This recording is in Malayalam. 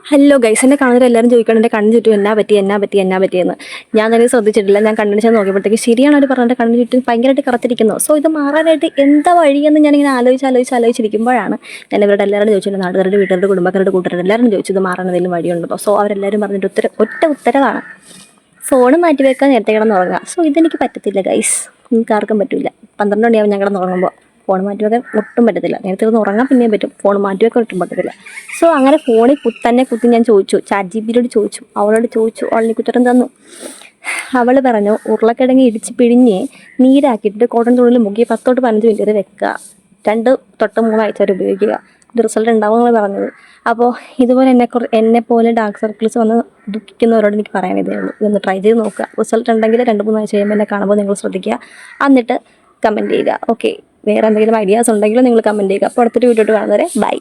ഹലോ ഗൈസ്, എന്നെ കാണുന്നവർ എല്ലാവരും ചോദിക്കണം എൻ്റെ കണ്ണിന് ചുറ്റും എന്നാ പറ്റിയെന്ന്. ഞാൻ തന്നെ ശ്രദ്ധിച്ചിട്ടില്ല. ഞാൻ കണ്ണിന് ചെന്ന് നോക്കിയപ്പോഴത്തേക്ക് ശരിയാണ് അവർ പറഞ്ഞിട്ട് കണ്ണിന് ചുറ്റും ഭയങ്കരമായിട്ട് കറുത്തിരിക്കുന്നു. സോ ഇത് മാറാനായിട്ട് എന്താ വഴിയെന്ന് ഞാനിങ്ങനെ ആലോചിച്ചിരിക്കുമ്പോഴാണ് ഞാൻ ഇവരുടെ എല്ലാവരും ചോദിച്ചില്ല, നാട്ടുകാരുടെ, വീട്ടുകാരുടെ, കുടുംബക്കാരുടെ, കൂട്ടുകാരുടെ എല്ലാവരും ചോദിച്ചു ഇത് മാറാൻ എന്തെങ്കിലും വഴിയുണ്ടോ. സോ അവരെല്ലാവരും പറഞ്ഞിട്ട് ഒറ്റ ഉത്തരവാണ്, ഫോൺ മാറ്റി വെക്കാൻ, നേരത്തെ കിടന്നുറങ്ങുക. സോ ഇതെനിക്ക് പറ്റത്തില്ല ഗൈസ്, നിങ്ങൾക്ക് ആർക്കും പറ്റില്ല. 12 മണിയാവും ഞാൻ കിടന്നുറങ്ങുമ്പോൾ. ഫോൺ മാറ്റി വെക്കാൻ ഒട്ടും പറ്റത്തില്ല. നേരത്തെ ഒന്ന് ഉറങ്ങാൻ പിന്നെയും പറ്റും, ഫോൺ മാറ്റി വെക്കാൻ ഒട്ടും പറ്റത്തില്ല. സോ അങ്ങനെ ഫോണിൽ തന്നെ കുത്തി ഞാൻ ചോദിച്ചു, ChatGPT ചോദിച്ചു, അവളോട് ചോദിച്ചു, അവളിന് കുറ്റം തന്നു. അവൾ പറഞ്ഞു ഉരുളക്കിഴങ്ങ് ഇടിച്ച് പിഴിഞ്ഞ് നീരാക്കിയിട്ട് കോട്ടൺ തുണിയിൽ മുക്കി 10 തൊട്ട് 15 മിനിറ്റ് വരെ വെക്കുക, 2 തൊട്ട് 3 ആഴ്ച വരെ ഉപയോഗിക്കുക, ഇത് റിസൾട്ട് ഉണ്ടാവും എന്നാണ് പറഞ്ഞത്. അപ്പോൾ ഇതുപോലെ എന്നെപ്പോലെ ഡാർക്ക് സർക്കിൾസ് വന്ന് ദുഃഖിക്കുന്നവരോട് എനിക്ക് പറയാൻ ഇതേ ഉള്ളൂ, ഇതൊന്ന് ട്രൈ ചെയ്ത് നോക്കുക. റിസൾട്ട് ഉണ്ടെങ്കിൽ 2-3 ആഴ്ച കഴിയുമ്പോൾ എന്നെ കാണുമ്പോൾ നിങ്ങൾ ശ്രദ്ധിക്കുക, എന്നിട്ട് കമൻറ്റ് ചെയ്യുക. ഓക്കെ, വേറെ എന്തെങ്കിലും ഐഡിയാസ് ഉണ്ടെങ്കിൽ നിങ്ങൾ കമൻറ്റ് ചെയ്യുക. അപ്പോൾ അടുത്തൊരു വീഡിയോ കാണുന്നവരെ ബൈ.